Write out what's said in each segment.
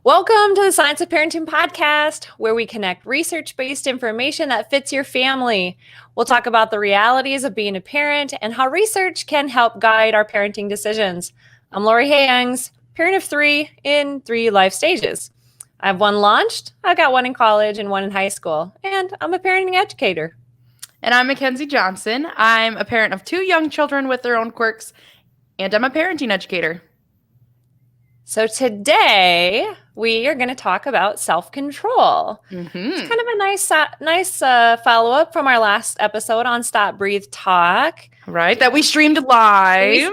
Welcome to the Science of Parenting podcast, where we connect research-based information that fits your family. We'll talk about the realities of being a parent and how research can help guide our parenting decisions. I'm Lori Hayings, parent of three in 3 life stages. I have one launched, I've got one in college and one in high school, and I'm a parenting educator. And I'm Mackenzie Johnson. I'm a parent of 2 young children with their own quirks, and I'm a parenting educator. So today we are going to talk about self-control. Mm-hmm. It's kind of a nice follow-up from our last episode on Stop, Breathe, Talk. Right, that we streamed live.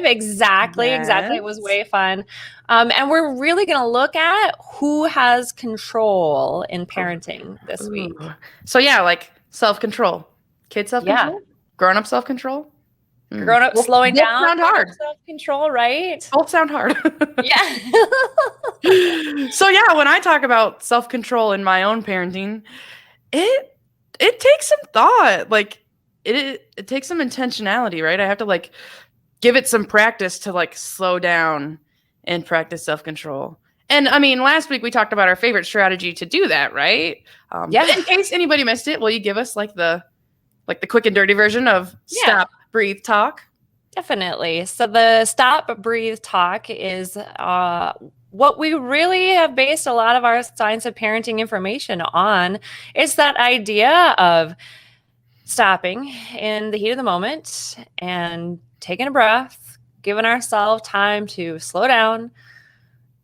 Exactly. It was way fun. And we're really going to look at who has control in parenting this week. So yeah, like self-control. Kid self-control? Grown-up self-control? Grown-up slowing down. Sound hard. Self-control, right? Both sound hard. Yeah. So yeah, when I talk about self-control in my own parenting, it takes some thought. Like it takes some intentionality, right? I have to like give it some practice to like slow down and practice self-control. And I mean, last week we talked about our favorite strategy to do that, right? Yeah. But in case anybody missed it, will you give us like the quick and dirty version of Stop, Breathe, Talk? Definitely. So the Stop, Breathe, Talk is what we really have based a lot of our science of parenting information on. It's that idea of stopping in the heat of the moment and taking a breath, giving ourselves time to slow down,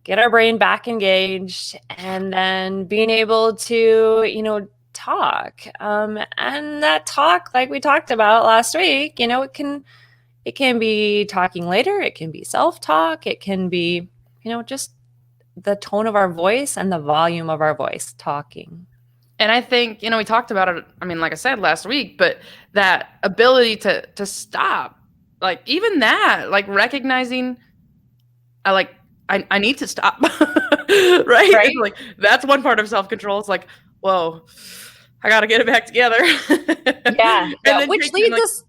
get our brain back engaged, and then being able to, talk. And that talk, like we talked about last week, it can be talking later. It can be self-talk. It can be, just the tone of our voice and the volume of our voice talking. And I think, we talked about it, I mean, like I said last week, but that ability to stop, like even that, like recognizing, I need to stop, right? Like that's one part of self-control. It's like, whoa, I got to get it back together. Yeah. Which leads us.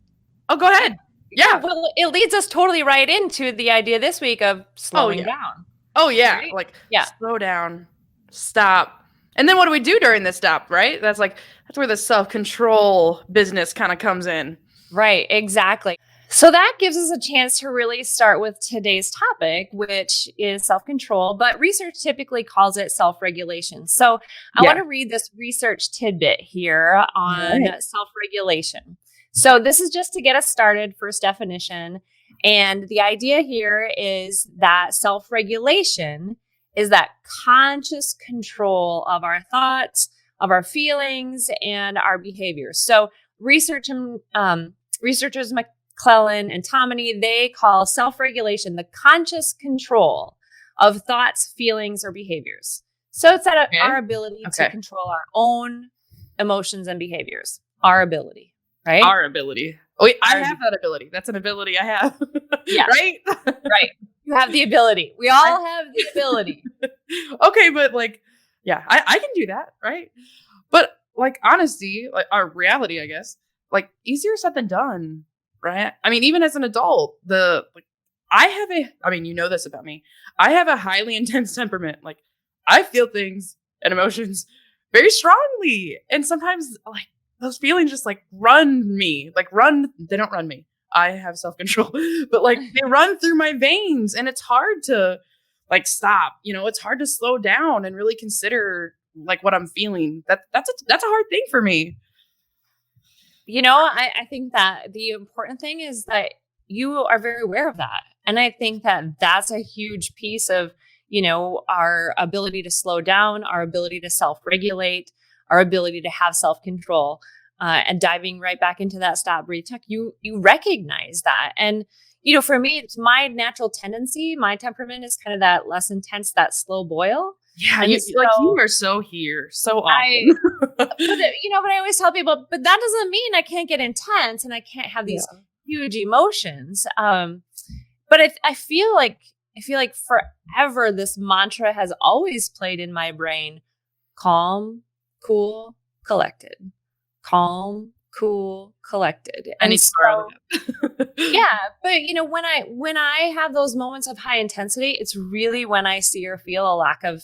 Oh, go ahead. Yeah. Well, it leads us totally right into the idea this week of slowing down. Oh, yeah. Right? Slow down, stop. And then what do we do during this stop, right? That's where the self-control business kind of comes in. Right. Exactly. So that gives us a chance to really start with today's topic, which is self-control, but research typically calls it self-regulation. So I want to read this research tidbit here on self-regulation. So this is just to get us started, first definition. And the idea here is that self-regulation is that conscious control of our thoughts, of our feelings, and our behaviors. So researchers McClellan and Tomany, they call self-regulation the conscious control of thoughts, feelings, or behaviors. So it's our ability to control our own emotions and behaviors. Our ability, right? Our ability. Oh, I have that ability. That's an ability I have. Yeah. Right? Right. You have the ability. We all have the ability. Okay, but I can do that, right? But honesty, our reality, I guess, easier said than done. Right. I mean, even as an adult, you know this about me. I have a highly intense temperament. I feel things and emotions very strongly. And sometimes those feelings just run me, they don't run me. I have self-control, but they run through my veins, and it's hard to stop, it's hard to slow down and really consider what I'm feeling. That's a hard thing for me. I think that the important thing is that you are very aware of that. And I think that that's a huge piece of, our ability to slow down, our ability to self-regulate, our ability to have self-control, and diving right back into that stop, breathe, talk. You recognize that. And, for me, it's my natural tendency. My temperament is kind of that less intense, that slow boil. Yeah, you are so here so often. But I always tell people, but that doesn't mean I can't get intense and I can't have these huge emotions. But I feel like forever this mantra has always played in my brain: calm, cool, collected. Calm, cool, collected. I And need to borrow so that. yeah, but when I have those moments of high intensity, it's really when I see or feel a lack of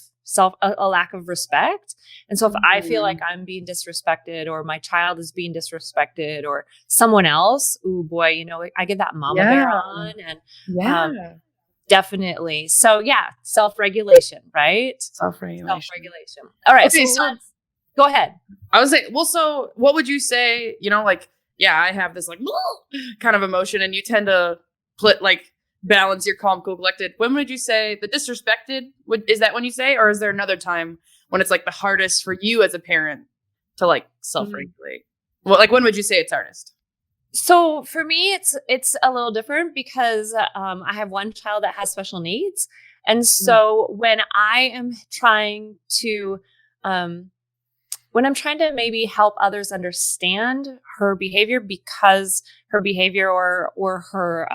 a lack of respect. And so if I feel like Mhm. I'm being disrespected or my child is being disrespected or someone else, ooh boy, I get that mama bear Yeah. on and um Yeah. definitely. So yeah, self-regulation, right? Self-regulation. Self-regulation. All right, Okay, so so let's go ahead. I was like, well, so what would you say, like, yeah, I have this like kind of emotion and you tend to like balance your calm, cool, collected. When would you say the disrespected is that when you say, or is there another time when it's like the hardest for you as a parent to like self-regulate? Well, like when would you say it's hardest? So for me, it's a little different because I have one child that has special needs, and Mm. so um, when I'm trying to maybe help others understand her behavior because her behavior or her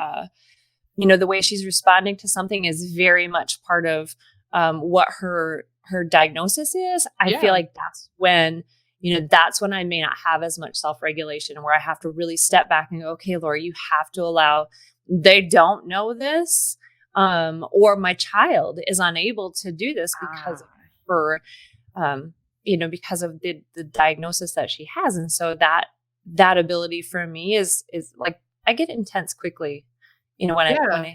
the way she's responding to something is very much part of what her diagnosis is. I feel Yeah. like that's when I may not have as much self-regulation, where I have to really step back and go, okay, Laura, you have to allow, they don't know this, or my child is unable to do this because of Ah, her, because of the diagnosis that she has. And so that ability for me is like, I get intense quickly, when yeah.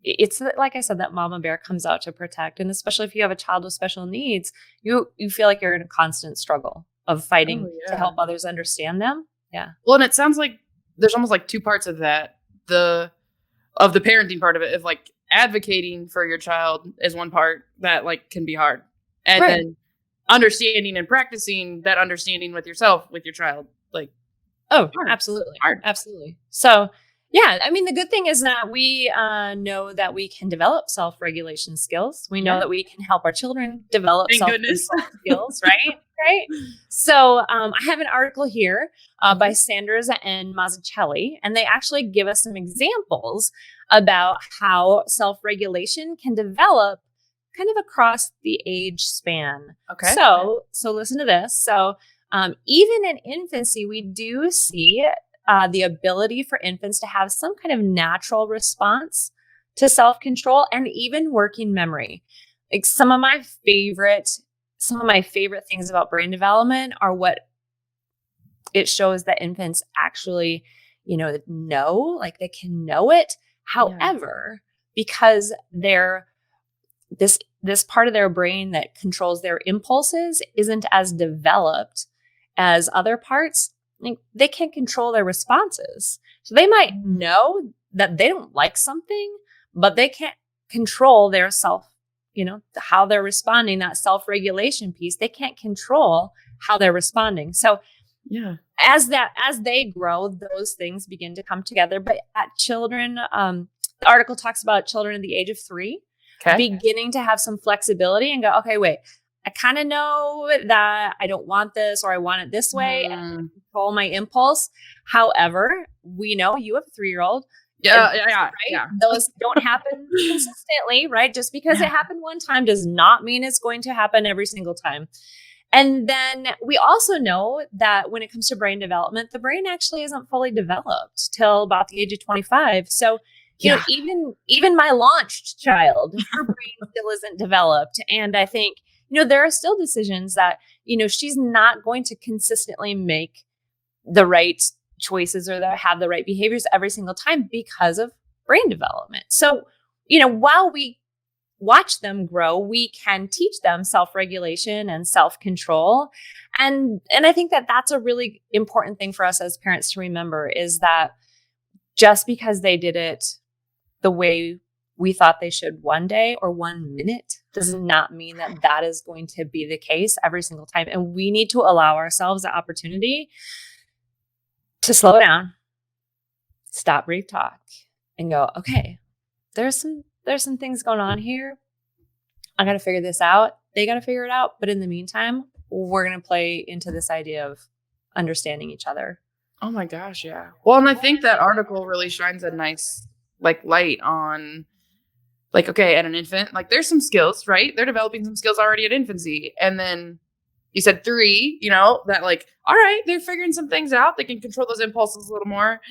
it's like I said, that mama bear comes out to protect. And especially if you have a child with special needs, you feel like you're in a constant struggle of Oh, fighting to yeah. help others understand them. Yeah. Well, and it sounds like there's almost like two parts of that. The parenting part of it, of like advocating for your child is one part that like can be hard. And Right. then understanding and practicing that understanding with yourself, with your child, like Oh, hard. absolutely. Hard. Absolutely. So, yeah, I mean, the good thing is that we know that we can develop self regulation skills. We know Yeah. that we can help our children develop Thank self goodness. control skills, right? Right. So, I have an article here by Okay. Sanders and Mazzucchelli, and they actually give us some examples about how self regulation can develop kind of across the age span. Okay. So listen to this. So, even in infancy, we do see the ability for infants to have some kind of natural response to self control and even working memory. Like some of my favorite things about brain development are what it shows that infants actually, like they can know it. Yeah. However, because this part of their brain that controls their impulses isn't as developed as other parts, like, they can't control their responses. So they might Mm. know that they don't like something, but they can't control their how they're responding, that self-regulation piece. They can't control how they're responding. So Yeah. as they grow, those things begin to come together. But at children, the article talks about children at the age of 3 Okay. beginning to have some flexibility and go, okay, wait, I kind of know that I don't want this or I want it this way, and I Mm. can control my impulse. However, we know you have a 3-year-old, and Yeah. Yeah. Yeah. right, Yeah. those don't happen consistently, right? Just because it Yeah. happened one time does not mean it's going to happen every single time. And then we also know that when it comes to brain development, the brain actually isn't fully developed till about the age of 25. So, Yeah. even my launched child, her brain still isn't developed. And I think, there are still decisions that, she's not going to consistently make the right choices or that have the right behaviors every single time because of brain development. So, while we watch them grow, we can teach them self-regulation and self-control. And I think that that's a really important thing for us as parents to remember, is that just because they did it the way we thought they should one day or 1 minute does not mean that that is going to be the case every single time. And we need to allow ourselves the opportunity to slow down, stop, breathe, talk, and go, okay, there's some things going on here. I got to figure this out. They got to figure it out. But in the meantime, we're going to play into this idea of understanding each other. Oh my gosh. Yeah. Well, and I think that article really shines a nice like light on like, okay, at an infant, like there's some skills, right? They're developing some skills already at infancy. And then, You said 3, that like, all right, they're figuring some things out. They can control those impulses a little more.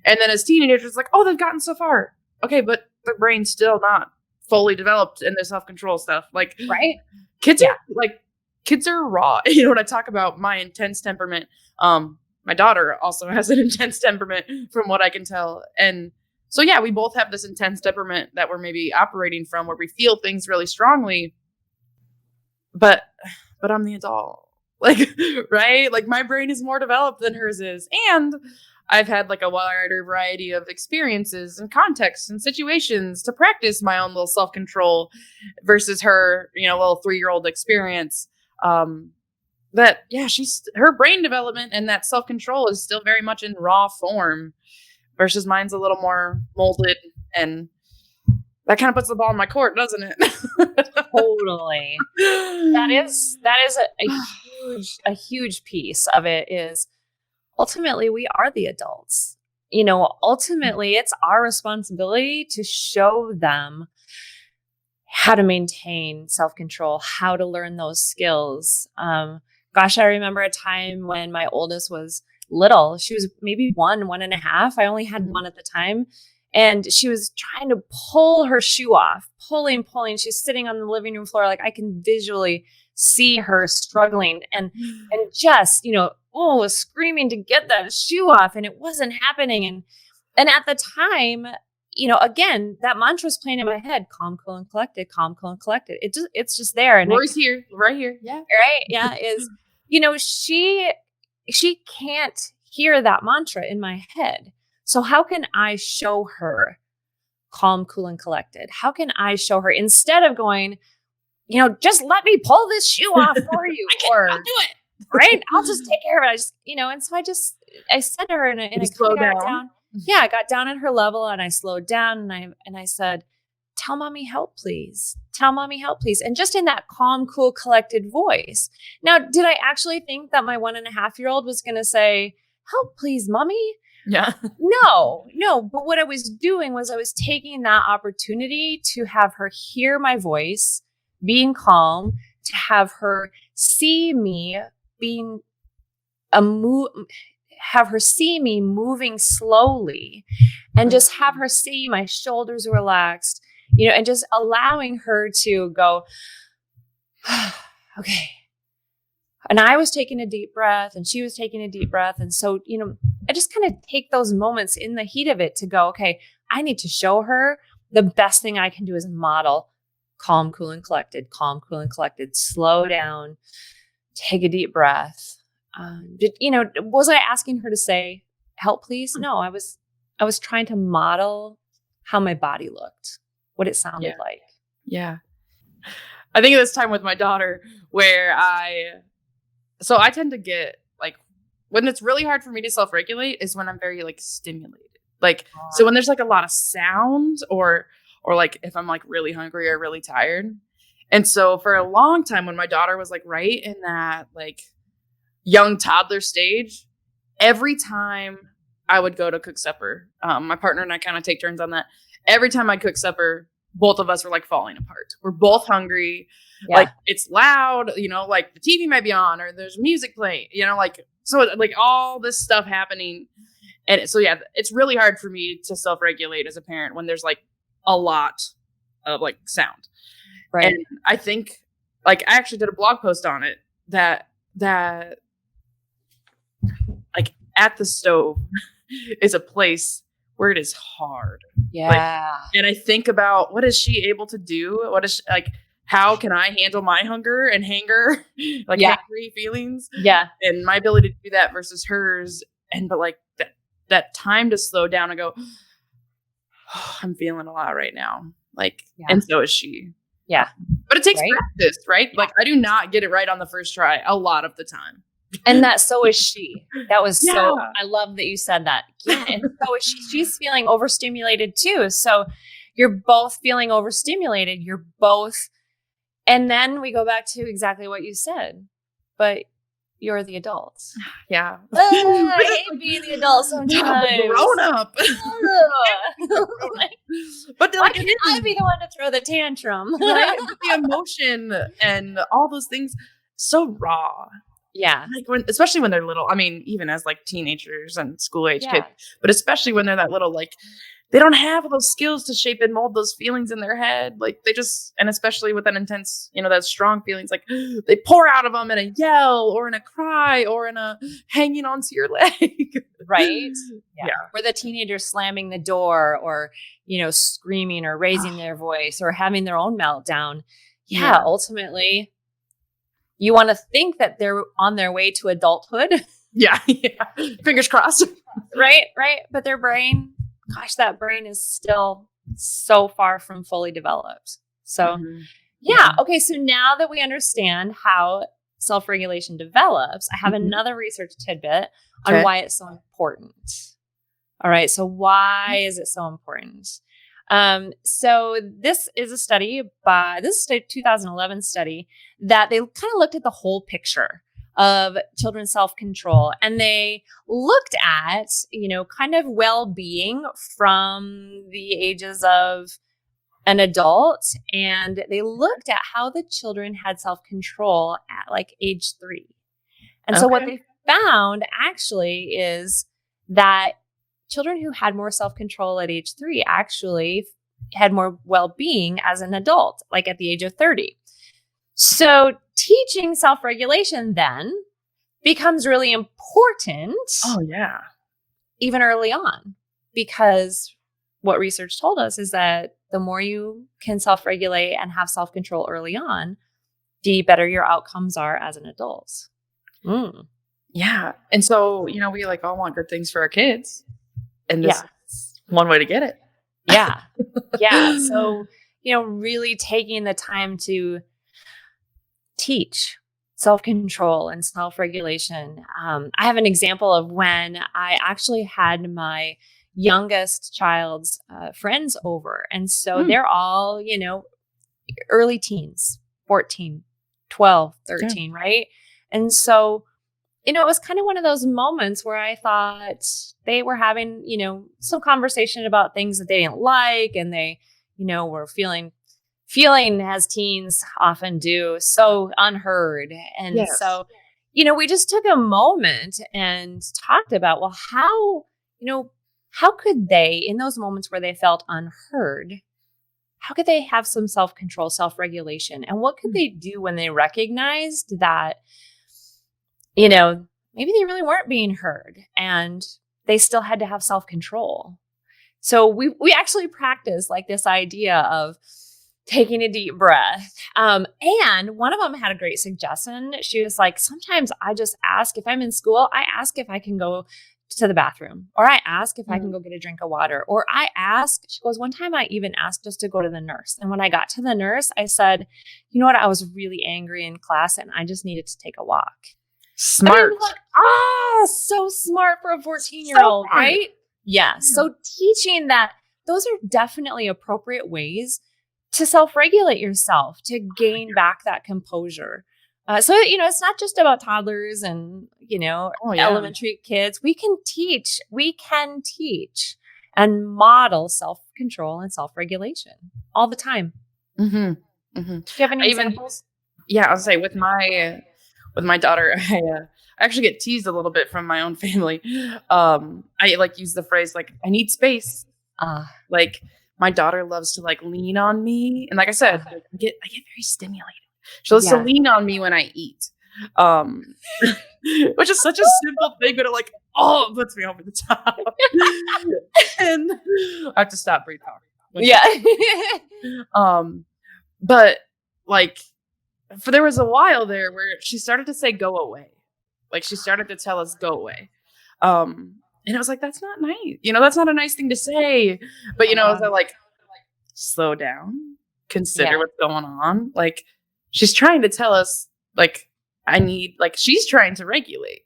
And then as teenagers, it's like, oh, they've gotten so far. Okay, but their brain's still not fully developed in the self-control stuff. Like, right? Kids are raw. When I talk about my intense temperament, my daughter also has an intense temperament from what I can tell. And so, yeah, we both have this intense temperament that we're maybe operating from where we feel things really strongly. But I'm the adult, like, right? Like my brain is more developed than hers is. And I've had like a wider variety of experiences and contexts and situations to practice my own little self-control versus her, little 3-year-old experience. Her brain development and that self-control is still very much in raw form versus mine's a little more molded, and that kind of puts the ball in my court, doesn't it? Totally. That is a huge piece of it is ultimately we are the adults. Ultimately it's our responsibility to show them how to maintain self-control, how to learn those skills. Gosh, I remember a time when my oldest was little. She was maybe 1.5. I only had one at the time. And she was trying to pull her shoe off, pulling. She's sitting on the living room floor. Like I can visually see her struggling and just, was screaming to get that shoe off, and it wasn't happening. And at the time, again, that mantra is playing in my head: calm, cool, and collected. Calm, cool, and collected. It's just there. And Rory's here, right here. Yeah. Right. Yeah. She can't hear that mantra in my head. So how can I show her calm, cool, and collected? How can I show her instead of going, just let me pull this shoe off for you, I'll do it. Right? I'll just take care of it. And so I said to her and I slow down. Yeah, I got down at her level and I slowed down and I said, tell mommy help, please. Tell mommy help, please. And just in that calm, cool, collected voice. Now, did I actually think that my 1.5-year-old was going to say, help, please, mommy? Yeah. No. But what I was doing was I was taking that opportunity to have her hear my voice, being calm, to have her see me have her see me moving slowly, and just have her see my shoulders relaxed, and just allowing her to go, okay. And I was taking a deep breath and she was taking a deep breath. And so, I just kind of take those moments in the heat of it to go, okay, I need to show her the best thing I can do is model calm, cool, and collected, slow down, take a deep breath. Was I asking her to say, help, please? No, I was trying to model how my body looked, what it sounded like. Yeah. I think of this time with my daughter where So I tend to get like when it's really hard for me to self-regulate is when I'm very like stimulated. Like, so when there's like a lot of sound or like if I'm like really hungry or really tired. And so for a long time when my daughter was like right in that like young toddler stage, every time I would go to cook supper, my partner and I kind of take turns on that. Every time I cook supper, both of us were like falling apart. We're both hungry. Yeah. Like it's loud, like the TV might be on or there's music playing, so like all this stuff happening. And so, yeah, it's really hard for me to self-regulate as a parent when there's like a lot of like sound. Right. And I think like I actually did a blog post on it that like at the stove is a place where it is hard. Yeah. And I think about what is she able to do? What is she, like, how can I handle my hunger and hanger, like hangry feelings? Yeah. And my ability to do that versus hers. But like that time to slow down and go, oh, I'm feeling a lot right now. Like, and so is she. Yeah. But it takes practice, right? Yeah. Like I do not get it right on the first try a lot of the time. And that so is she. That was so, I love that you said that. Yeah, and so is she. She's feeling overstimulated too. So you're both feeling overstimulated. You're both. And then we go back to exactly what you said, but you're the adults. Yeah. I hate being the adult sometimes. Grown up. But why can't I be the one to throw the tantrum? Right? The emotion and all those things. so raw. Yeah. Like especially when they're little. I mean, even as like teenagers and school age kids, Yeah. but especially when they're that little, like they don't have those skills to shape and mold those feelings in their head. Like they just, and especially with that intense, that strong feelings, like they pour out of them in a yell or in a cry or in a hanging onto your leg. Right. Yeah. Or the teenager slamming the door or, screaming or raising their voice or having their own meltdown. Yeah. Ultimately, you want to think that they're on their way to adulthood. Yeah. Fingers crossed. Right. But their brain, gosh, that brain is still so far from fully developed. So, yeah. Okay. So now that we understand how self-regulation develops, I have another research tidbit on why it's so important. All right. So why is it so important? So this is a 2011 study that they kind of looked at the whole picture of children's self-control, and they looked at, kind of well-being from the ages of an adult, and they looked at how the children had self-control at like age 3. And so what they found actually is that children who had more self-control at age 3 actually had more well-being as an adult, like at the age of 30. So teaching self-regulation then becomes really important. Oh, yeah. Even early on, because what research told us is that the more you can self-regulate and have self-control early on, the better your outcomes are as an adult. Yeah. And so, we like all want good things for our kids. And this is one way to get it. Yeah. Yeah. So, really taking the time to teach self-control and self-regulation. I have an example of when I actually had my youngest child's friends over. And so they're all, early teens, 14, 12, 13, right? And so, it was kind of one of those moments where I thought they were having, some conversation about things that they didn't like, and they, were feeling as teens often do, so unheard. And so, we just took a moment and talked about, well, how could they, in those moments where they felt unheard, how could they have some self-control, self-regulation? And what could they do when they recognized that, maybe they really weren't being heard and they still had to have self-control? So we actually practiced like this idea of taking a deep breath. And one of them had a great suggestion. She was like, sometimes I just ask, if I'm in school, I ask if I can go to the bathroom, or I ask if I can go get a drink of water, or I ask, she goes, one time I even asked just to go to the nurse. And when I got to the nurse, I said, you know what? I was really angry in class and I just needed to take a walk. Smart. Like, so smart for a 14-year-old, right? Yeah. So teaching that those are definitely appropriate ways to self-regulate yourself, to gain back that composure. So, it's not just about toddlers and, elementary kids. We can teach and model self-control and self-regulation all the time. Do you have any examples? Yeah, I'll say with my daughter, I actually get teased a little bit from my own family. I like use the phrase like, I need space. Like my daughter loves to like lean on me. And like I said, I get very stimulated. She loves to lean on me when I eat. Which is such a simple thing, but it puts me over the top. And I have to stop breathe talking. Yeah. But like, there was a while there where she started to say, go away. Like she started to tell us, go away. And I was like, that's not nice. That's not a nice thing to say. But, I was like, slow down, consider what's going on. Like, she's trying to tell us, like, she's trying to regulate.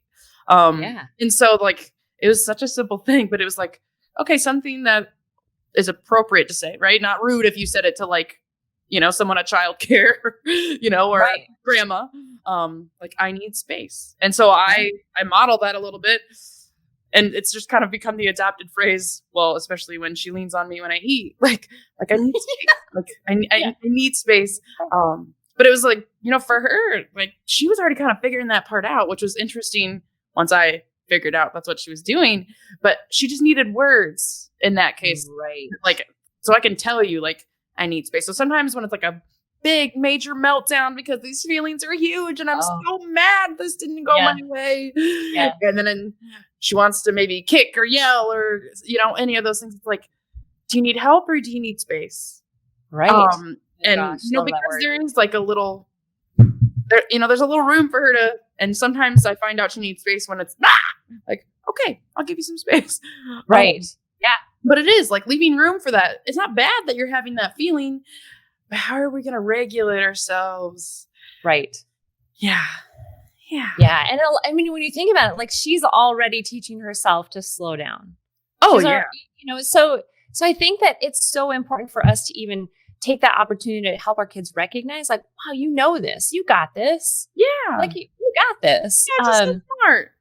And so, like, it was such a simple thing, but it was like, okay, something that is appropriate to say, right? Not rude if you said it to, like, someone at childcare, or a grandma. Like, I need space. And so I model that a little bit. And it's just kind of become the adopted phrase. Well, especially when she leans on me when I eat, like I need space. Like I need space. But it was like, for her, like she was already kind of figuring that part out, which was interesting once I figured out that's what she was doing. But she just needed words in that case. Right. Like, so I can tell you, like, I need space. So sometimes when it's like a big major meltdown because these feelings are huge and I'm so mad this didn't go my way. Yeah. And then she wants to maybe kick or yell or, any of those things. It's like, do you need help or do you need space? Right. Because there is like a little, there's a little room for her to, and sometimes I find out she needs space when it's like, okay, I'll give you some space. Right. Yeah. But it is like leaving room for that. It's not bad that you're having that feeling, but how are we going to regulate ourselves? Right. Yeah. Yeah. Yeah. And I mean, when you think about it, like she's already teaching herself to slow down. Oh, yeah. So I think that it's so important for us to even take that opportunity to help our kids recognize, like, wow, this, you got this. Yeah. Like you got this. Yeah, just so smart.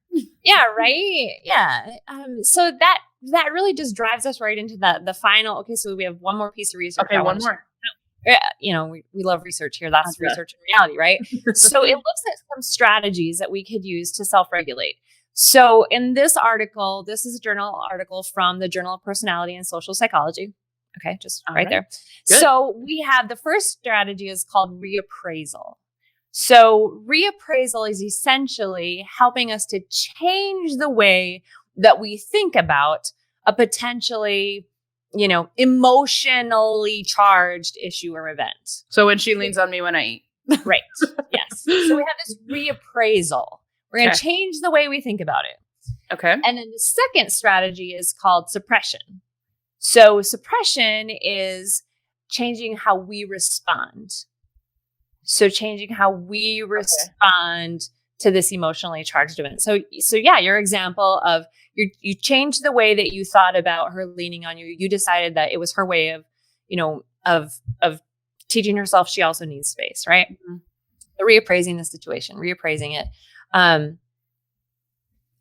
Yeah. Right. Yeah. So that really just drives us right into the final. Okay. So we have one more piece of research. Okay. One more. We love research here. That's research in reality, right? So it looks at some strategies that we could use to self-regulate. So in this article, this is a journal article from the Journal of Personality and Social Psychology. Okay, just right there. Good. So we have the first strategy is called reappraisal. So reappraisal is essentially helping us to change the way that we think about a potentially, emotionally charged issue or event. So when she leans on me when I eat. Right. Yes. So we have this reappraisal. We're going to change the way we think about it. Okay. And then the second strategy is called suppression. So suppression is changing how we respond. So changing how we respond to this emotionally charged event. So yeah, your example of you changed the way that you thought about her leaning on you. You decided that it was her way of, of teaching herself she also needs space, right? Mm-hmm. Reappraising the situation, reappraising it. And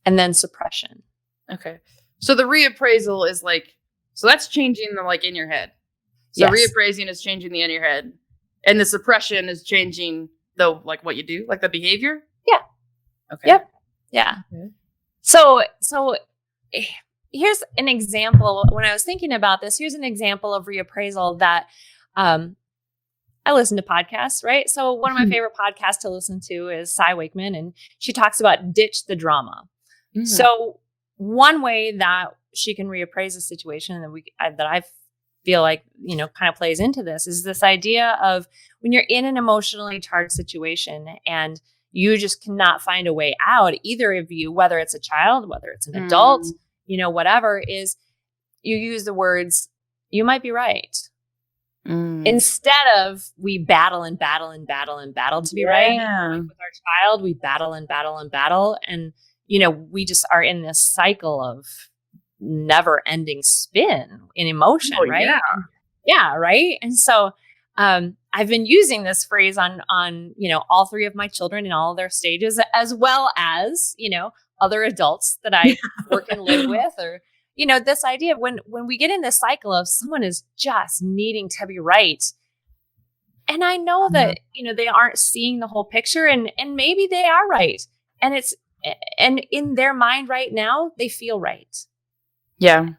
then suppression. Okay. So the reappraisal is like, so that's changing the like in your head. So reappraising is changing the in your head. And the suppression is changing the like what you do, like the behavior? Yeah. Okay. Yep. Yeah. Okay. So here's an example. When I was thinking about this, here's an example of reappraisal that I listen to podcasts, right? So one of my favorite podcasts to listen to is Cy Wakeman, and she talks about ditch the drama. Mm-hmm. So one way that she can reappraise a situation that I feel like, kind of plays into this is this idea of when you're in an emotionally charged situation and you just cannot find a way out, either of you, whether it's a child, whether it's an adult, whatever, is you use the words, you might be right. Instead of we battle and battle and battle and battle to be right. With our child, we battle and battle and battle. And, we just are in this cycle of never ending spin in emotion, right? Yeah. Right. And so I've been using this phrase on all three of my children in all their stages, as well as, other adults that I work and live with, or, this idea of when we get in this cycle of someone is just needing to be right. And I know that, they aren't seeing the whole picture, and maybe they are right. And in their mind right now, they feel right. Yeah.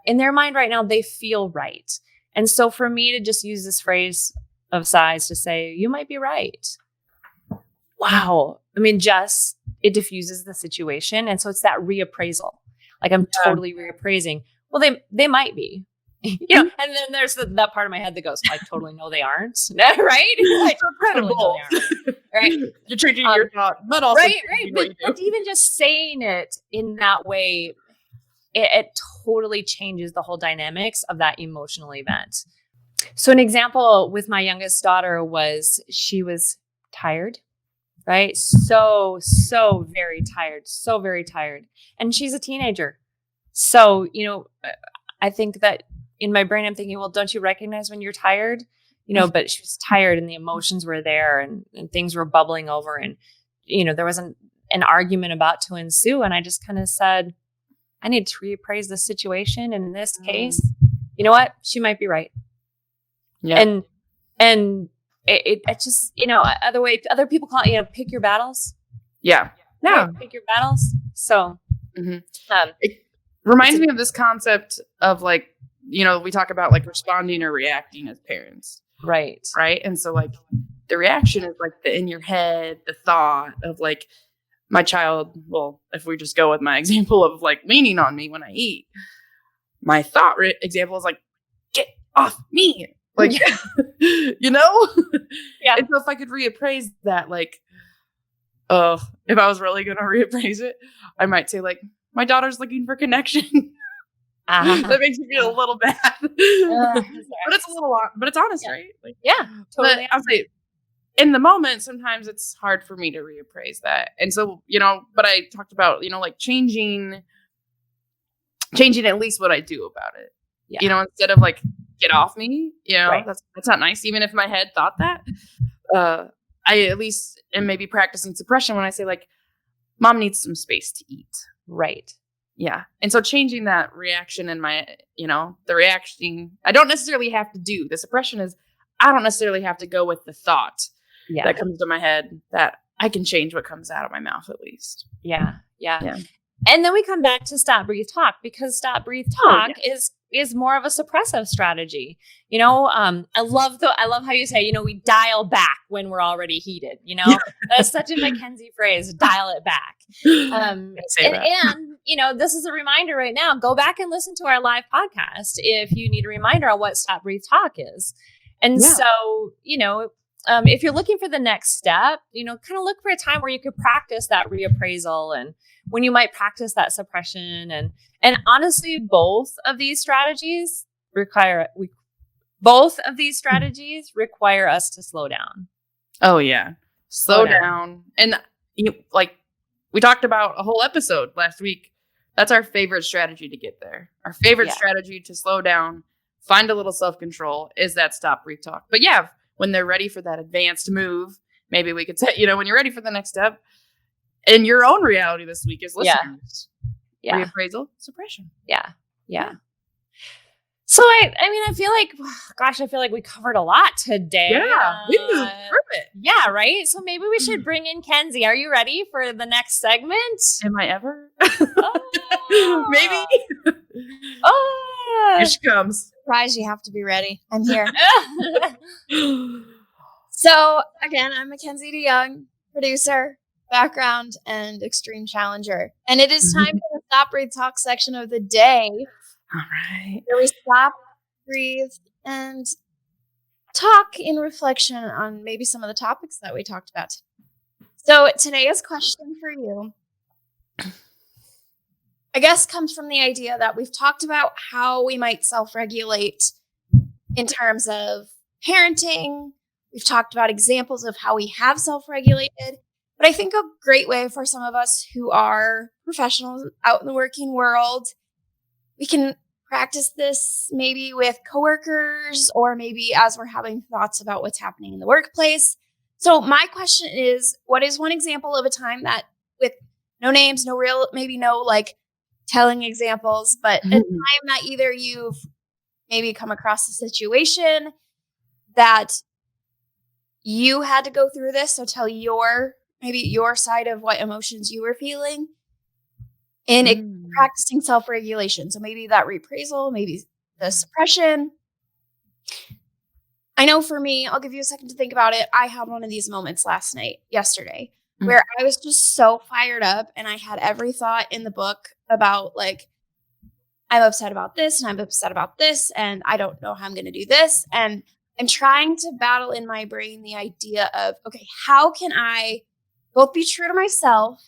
In their mind right now, they feel right. And so for me to just use this phrase of size to say, you might be right. Wow. I mean, it diffuses the situation. And so it's that reappraisal. Like I'm totally reappraising. Well, they might be, and then there's that part of my head that goes, I totally know they aren't. Right. I totally know they aren't. Right. You're changing your thought, but also right. But even just saying it in that way, it totally changes the whole dynamics of that emotional event. So an example with my youngest daughter was she was tired, right? So very tired. And she's a teenager. So, I think that in my brain, I'm thinking, well, don't you recognize when you're tired? But she was tired and the emotions were there and things were bubbling over. And, there was an argument about to ensue. And I just kind of said, I need to reappraise the situation. And in this case, you know what? She might be right. Yeah. And it just, other people call it, pick your battles. Yeah. Right? Pick your battles. So it reminds me of this concept of like, we talk about like responding or reacting as parents. Right. Right. And so like the reaction is like the in your head, the thought of like my child. Well, if we just go with my example of like leaning on me when I eat, my thought example is like, get off me. Like, Yeah. And so if I could reappraise that, like, if I was really going to reappraise it, I might say like, my daughter's looking for connection. That makes me feel a little bad, but it's a little, but it's honest, right? Like, totally. I'll say in the moment, sometimes it's hard for me to reappraise that. And so, but I talked about, like changing at least what I do about it, instead of like, get off me, Right. that's not nice. Even if my head thought that, I at least am maybe practicing suppression when I say like, mom needs some space to eat. Right. Yeah. And so changing that reaction in my, the reaction, I don't necessarily have to do. The suppression is, I don't necessarily have to go with the thought that comes to my head, that I can change what comes out of my mouth at least. Yeah. And then we come back to stop, breathe, talk, because stop, breathe, talk is more of a suppressive strategy. I love how you say, we dial back when we're already heated. That's such a Mackenzie phrase, dial it back. And this is a reminder right now. Go back and listen to our live podcast if you need a reminder on what stop, breathe, talk is. And so, if you're looking for the next step, kind of look for a time where you could practice that reappraisal and when you might practice that suppression. And honestly, both of these strategies require us to slow down. Oh yeah. Slow down. And we talked about a whole episode last week. That's our favorite strategy to get there. Our favorite strategy to slow down, find a little self-control is that stop, breathe, talk. But when they're ready for that advanced move, maybe we could say, when you're ready for the next step in your own reality this week as listeners, reappraisal, suppression. Yeah. So I feel like we covered a lot today. Yeah, we moved through it. Yeah, right? So maybe we should bring in Kenzie. Are you ready for the next segment? Am I ever? Oh. Maybe. Here she comes. Surprise, you have to be ready. I'm here. So, again, I'm Mackenzie DeYoung, producer, background, and extreme challenger. And it is time for the Stop, Breathe, Talk section of the day. All right. Where we stop, breathe, and talk in reflection on maybe some of the topics that we talked about. So today's question for you, I guess, comes from the idea that we've talked about how we might self-regulate in terms of parenting. We've talked about examples of how we have self-regulated. But I think a great way for some of us who are professionals out in the working world, we can practice this maybe with coworkers or maybe as we're having thoughts about what's happening in the workplace. So my question is, what is one example of a time that, with no names, no real, maybe no like telling examples, but a time that either you've maybe come across a situation that you had to go through this, so tell your side of what emotions you were feeling in practicing self-regulation. So maybe that reappraisal, maybe the suppression. I know for me, I'll give you a second to think about it. I had one of these moments yesterday, where I was just so fired up and I had every thought in the book about like, I'm upset about this and I'm upset about this and I don't know how I'm going to do this. And I'm trying to battle in my brain the idea of, okay, how can I both be true to myself,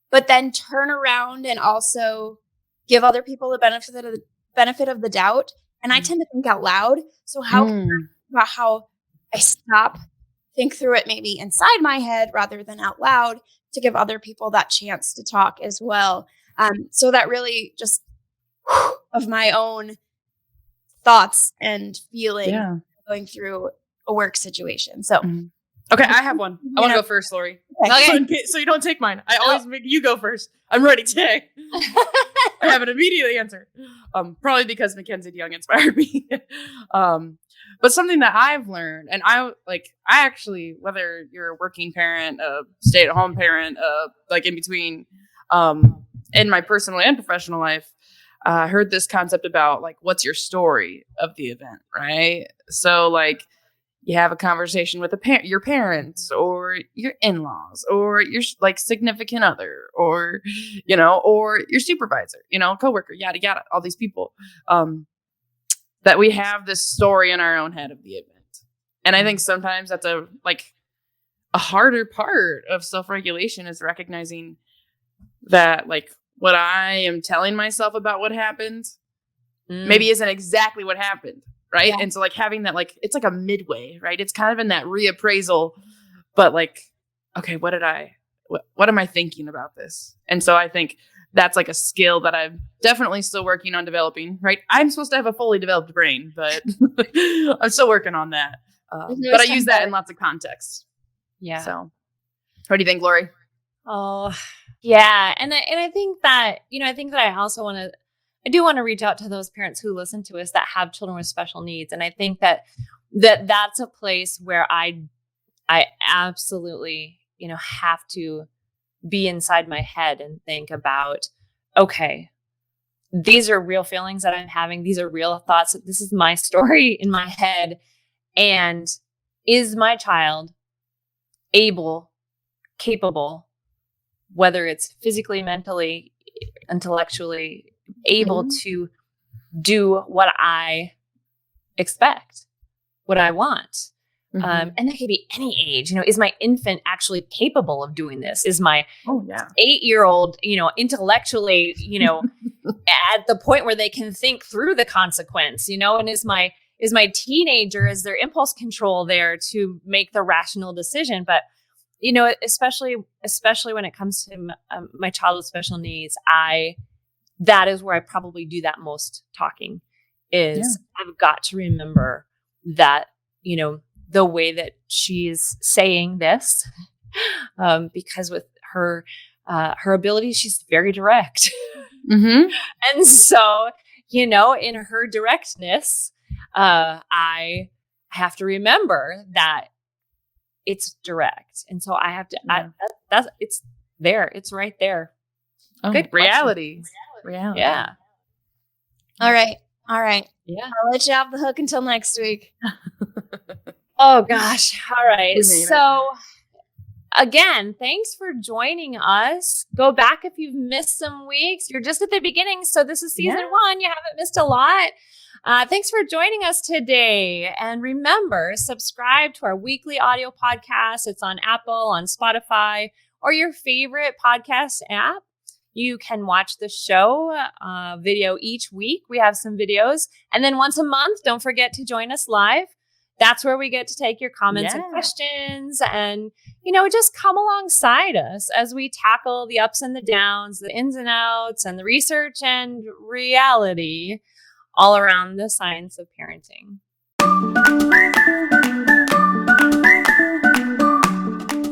but then turn around and also give other people the benefit of the doubt. And I tend to think out loud. So how can I think about how I stop, think through it maybe inside my head rather than out loud to give other people that chance to talk as well. So that really just of my own thoughts and feeling going through a work situation. So. Okay, I have one. I want to go first, Lori. Okay. So you don't take mine. I always make you go first. I'm ready today. I have an immediate answer. Probably because Mackenzie DeYoung inspired me. But something that I've learned, and I actually, whether you're a working parent, a stay-at-home parent, like in between, in my personal and professional life, I heard this concept about like, what's your story of the event, right? So like, you have a conversation with your parents or your in-laws or your like significant other or, or your supervisor, coworker, yada, yada, all these people, that we have this story in our own head of the event. And I think sometimes that's a harder part of self-regulation is recognizing that like what I am telling myself about what happened maybe isn't exactly what happened. Right. Yeah. And so like having that, like, it's like a midway, right? It's kind of in that reappraisal, but like, okay, what am I thinking about this? And so I think that's like a skill that I'm definitely still working on developing, right? I'm supposed to have a fully developed brain, but I'm still working on that. But I use that in lots of contexts. Yeah. So what do you think, Lori? Oh, yeah. And I think that, I also I do want to reach out to those parents who listen to us that have children with special needs. And I think that's a place where I absolutely, have to be inside my head and think about, okay, these are real feelings that I'm having. These are real thoughts. This is my story in my head. And is my child capable, whether it's physically, mentally, intellectually, able to do what I expect, what I want. And that could be any age. Is my infant actually capable of doing this? Is my 8-year-old, intellectually, at the point where they can think through the consequence, and is my teenager, is there impulse control there to make the rational decision? But, especially when it comes to my child with special needs, that is where I probably do that most talking is I've got to remember that, the way that she's saying this, because with her ability, she's very direct. And so, in her directness, I have to remember that it's direct. And so I have to, it's there. It's right there. Oh, good reality. Yeah. All right. Yeah. I'll let you off the hook until next week. Oh gosh. All right. So again, thanks for joining us. Go back if you've missed some weeks. You're just at the beginning. So this is season 1. You haven't missed a lot. Thanks for joining us today. And remember, subscribe to our weekly audio podcast. It's on Apple, on Spotify, or your favorite podcast app. You can watch the show video each week. We have some videos. And then once a month, don't forget to join us live. That's where we get to take your comments and questions and, just come alongside us as we tackle the ups and the downs, the ins and outs, and the research and reality all around the science of parenting.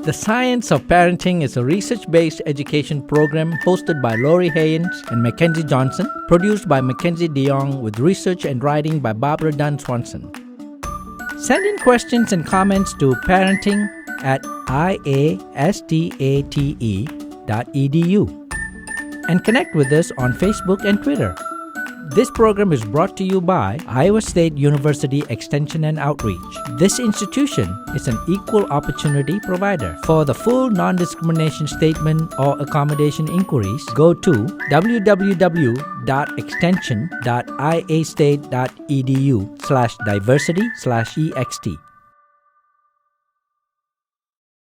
The Science of Parenting is a research-based education program hosted by Lori Haynes and Mackenzie Johnson, produced by Mackenzie DeYoung with research and writing by Barbara Dunn Swanson. Send in questions and comments to parenting@iastate.edu and connect with us on Facebook and Twitter. This program is brought to you by Iowa State University Extension and Outreach. This institution is an equal opportunity provider. For the full non-discrimination statement or accommodation inquiries, go to www.extension.iastate.edu/diversity/ext.